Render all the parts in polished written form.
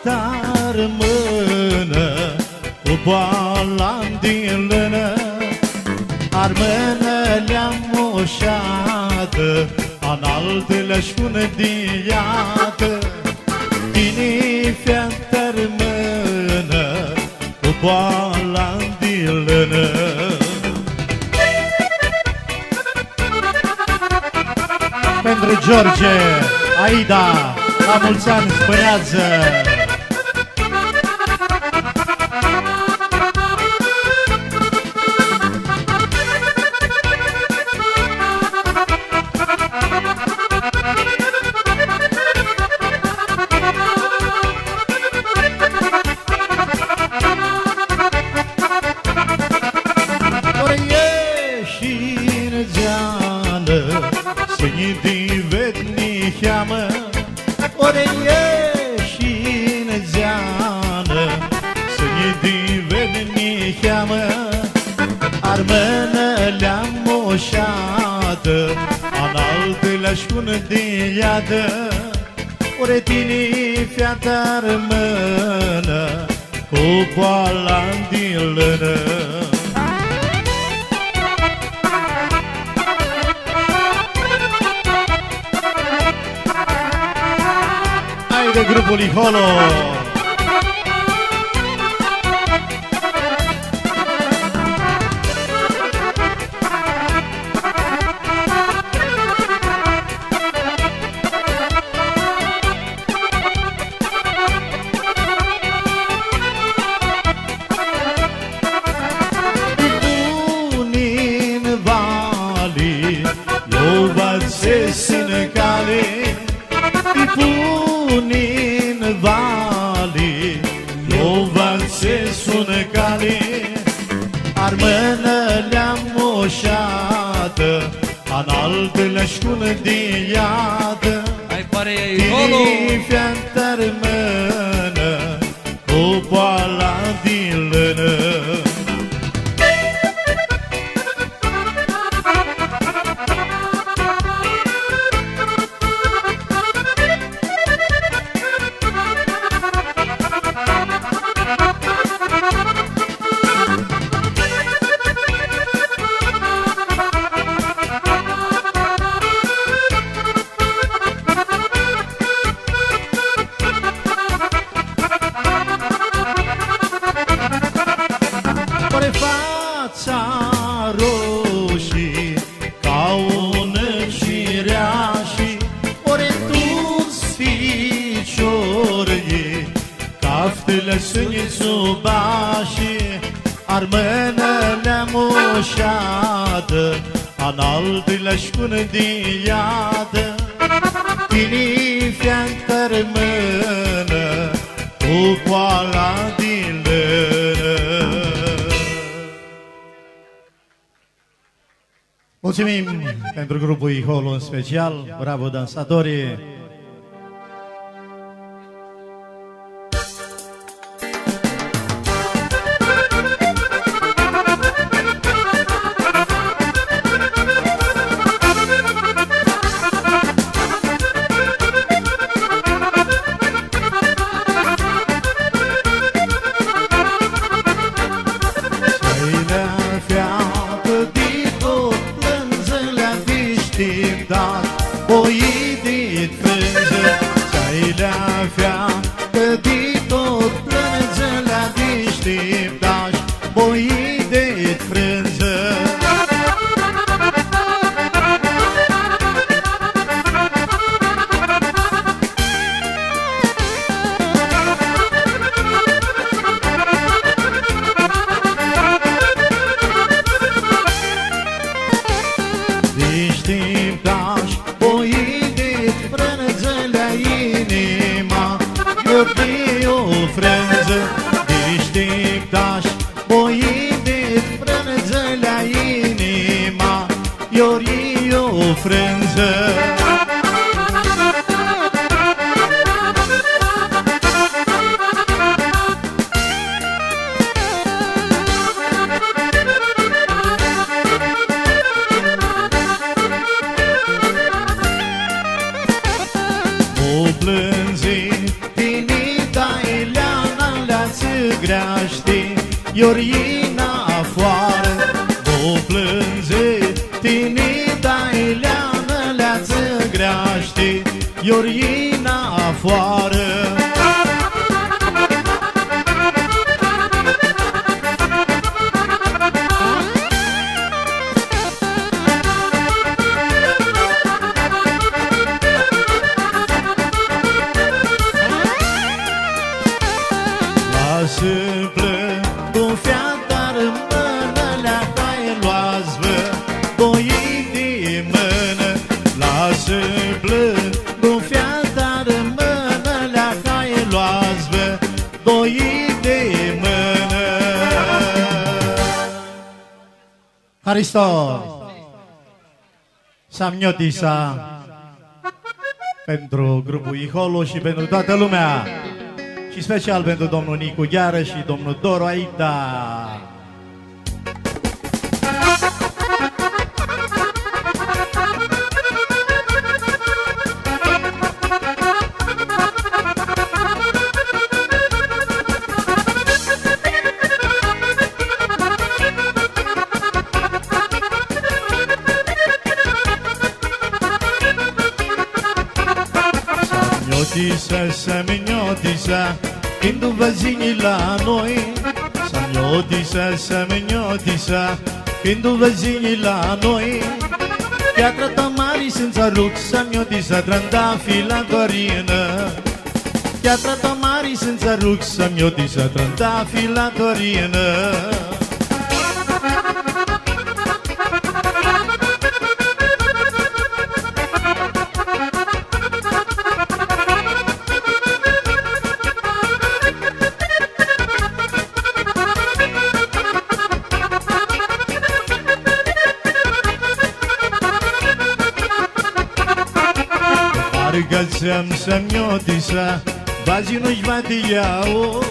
fata rămână cu boala din lână, armână le-am moșată, în altele șună din iată. Tine fata rămână cu boala din lână. Pentru George, Aida, la mulți ani, spănează! Ori ieși-n zeană, să-i divedni cheamă, ori ieși-n zeană, să-i divedni cheamă, armână le-am moșată, în altele șună de iadă. Ori tine fata rămână cu boala din lână. De grupul Iholo. Punin vali, eu văd-se cale. Punin vali, eu văd-se cale. Armână le-am moșată, în altele șcună de iadă. Tine fata rămână cu boala din lână. Fața roșii ca un cireașii, ori tu-ți ficiorii, caftele sunt subașii, armână le-am moșată, în altele șcună de iadă. Tine fata rămână cu boala din lână. Mulțumim pentru grupul Iholo în special, bravo dansatorii! Poidit frânză, să-i le-a feacă de tot plânză la deșteptaș, poidit frânză. Deșteptaș, poidit frânză la inima, iubi o frânză. Deșteptaș, poidit frânză la inima, iubi o frânză. plânzi, tine dai greaște, Iorina afoară, o plânge, tinida Ileană leață greaște, Iorina afoară. Lasă-plă cu fiata rămână, leaca-i luați-vă, boii de mână. Lasă-plă cu fiata rămână, leaca-i luați-vă, boii de mână. Hristos! Samniotisa pentru grupul Iholo și pentru toată lumea. Și special pentru domnul Nicu Gheară și domnul Doru Aida. Samniotisa, când văzinii la noi. Samniotisa, când văzinii la noi. Piatra ta mari senza ruc, samniotisa, trandafi la Torină. Piatra ta mari senza ruc, samniotisa, trandafi la Torină. Pargățăm samniotisa, bazi nu-și vatiau.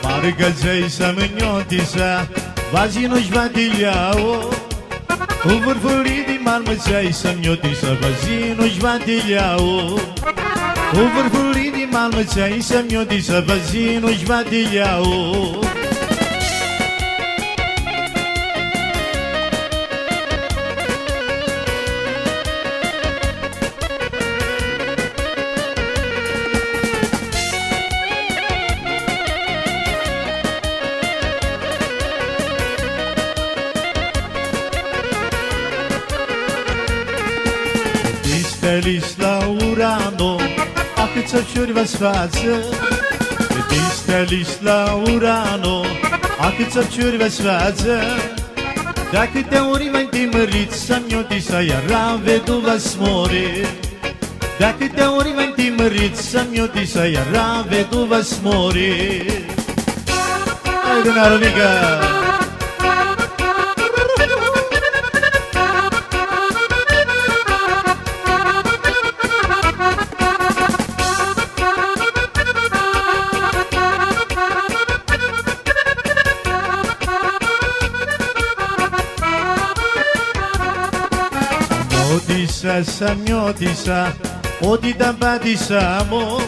Pargăței samniotisa, bazi nu-și vatiau. Cu vârfurii din malmăței samniotisa, bazi nu-și vatiau. Cu vârfurii din malmăței samniotisa, bazi nu-și vatiau. Lis la Urano, a cât să ciurvă sfață. Lis la Urano, a cât să ciurvă sfață. De câte ori m-ai timărit, samniotisa, iar la veduva smore. De câte ori m-ai timărit, samniotisa, iar la veduva smore. Hai, dânarul mică! Samniotisa, odi da badisamo.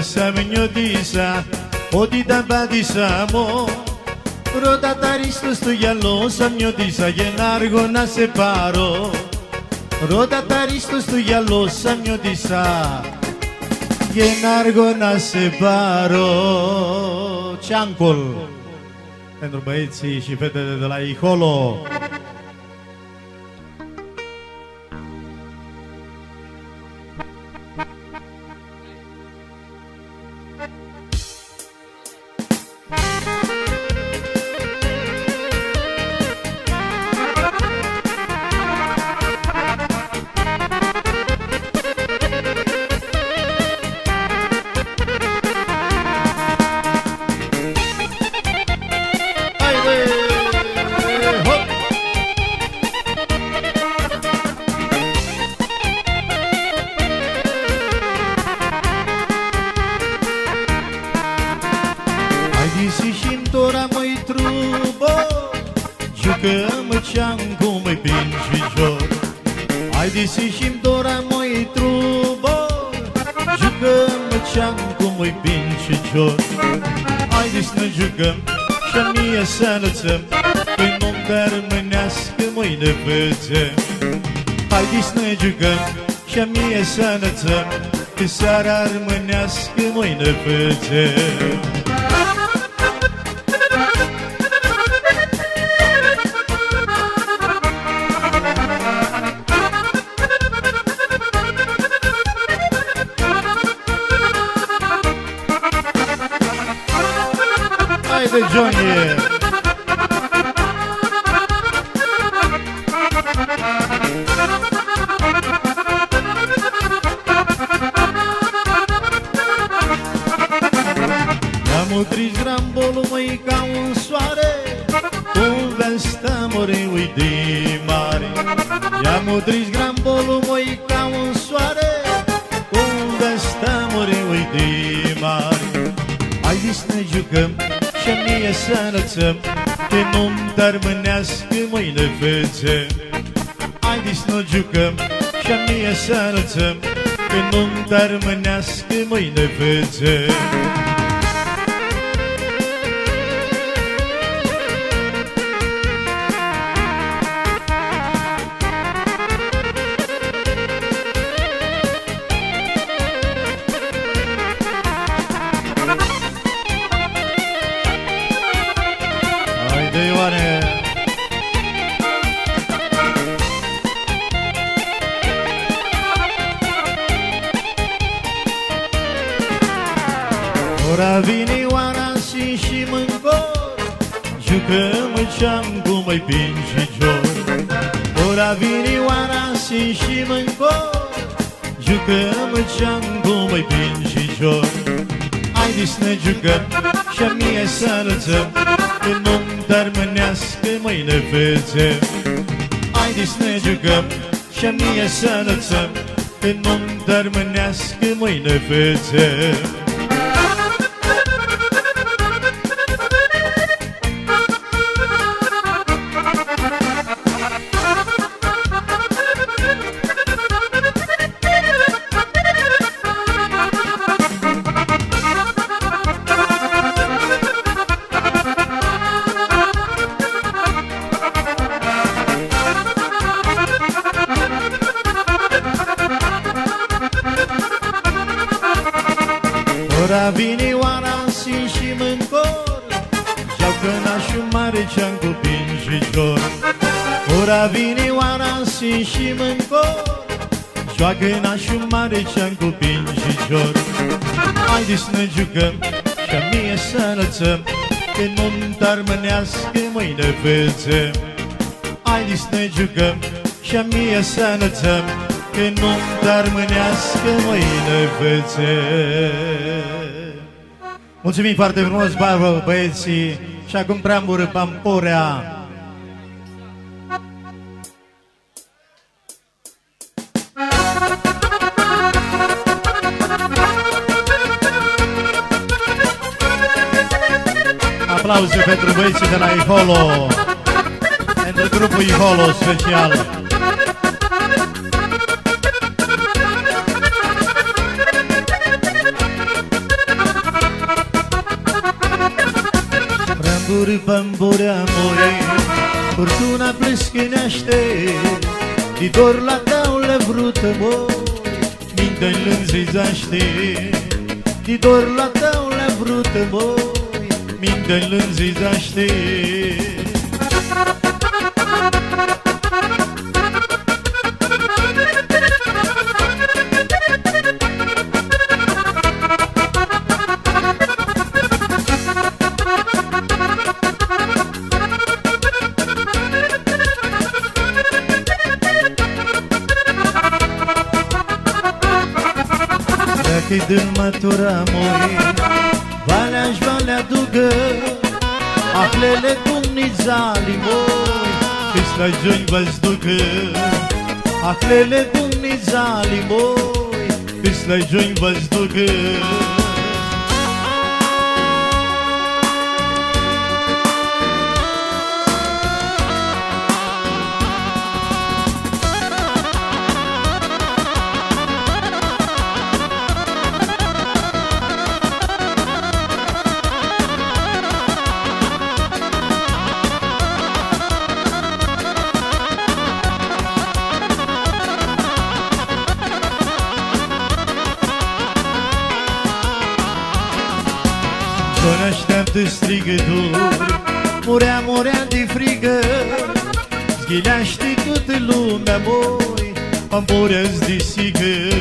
Samniotisa, odi da badisamo. Rodataristus tu yalo, samniotisa, yenargo na separo. Rodataristus tu yalo, samniotisa, yenargo na separo. Ceancul pentru băieții și fetele de la Iholo. Jucăm ceancul mai prin și jur. Haide și-mi dora moi trubor. Jucăm ceancul cum îi pincicior. Haide să ne jucăm și mie să lăsăm, când nu-mi dă rămânească mâine vedem. Haide să ne jucăm și mie să lăsăm, că seara rămânească mâine vedem. Haide, Johnny! Am utris grambolul, măi, ca un soare, un vestamore, uite, mare. I-am utris grambolul, măi, ca un soare, un vestamore, uite, mare. Haide să ne jucăm și mie să înălțăm, că nu-mi dărmânească mâine vedem. Haide să ne jucăm și mie să înălțăm, că nu-mi dărmânească mâine vedem. Ora vine oara și mâncor, jucăm ceam cum îi pincicior. Ora vine oara și mâncor, jucăm ceam cum îi pincicior. Haide să ne jucăm și mie să lăsăm, că nu-mi dărmânească mâine vedem. Haide să ne jucăm și mie să lăsăm, că nu-mi dărmânească mâine vedem. Ora vine oara și mâncor, joacă nașul mare ceam cu pincicior. Ora vine oara și mâncor, joacă nașul mare ceam cu pincicior. Haide să ne jucăm și mie să înălțăm, că nu-mi dărmânească mâine vedem. Haide să ne jucăm și mie să înălțăm, că nu-mi dărmânească mâine vedem. Mulțumim foarte frumos, bravo, băieții! Și acum Trambură Pamporea. Aplauze pentru băieții de la Iholo, pentru grupul Iholo special. Trambură Pamporea, amore, fortuna plescânește, de dor la taulă vrută, moi, mintea-n lânzizaște. De dor la taulă vrută, moi, mintea-n lânzizaște. Dacă-i dârmătura, moi, valea-și valea dugă, ahlele dumnizali, moi, că-s la joi vă-ți ducă. Ahlele dumnizali, moi, că-s la joi vă-ți ducă. Că ne așteaptă strigături, muream de frigă. Zghileaște toată lumea, moi, pamboreați de sigă.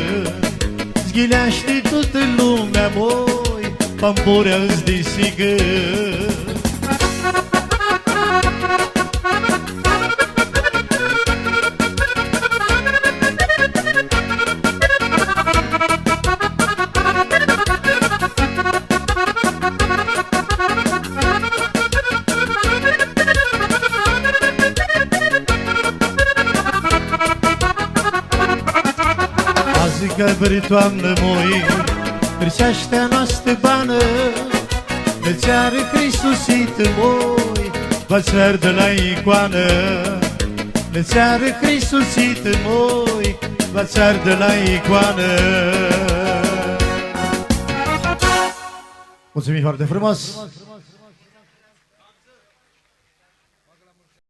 Zghileaște toată lumea, moi, pamboreați de sigă. Că vrei, Doamnă, moi, Criceaștea noastră bană, ne țeară Hristusită, moi, va-ți ardă la icoană. Ne țeară Hristusită, moi, va-ți ardă la icoană. Mulțumim foarte frumos!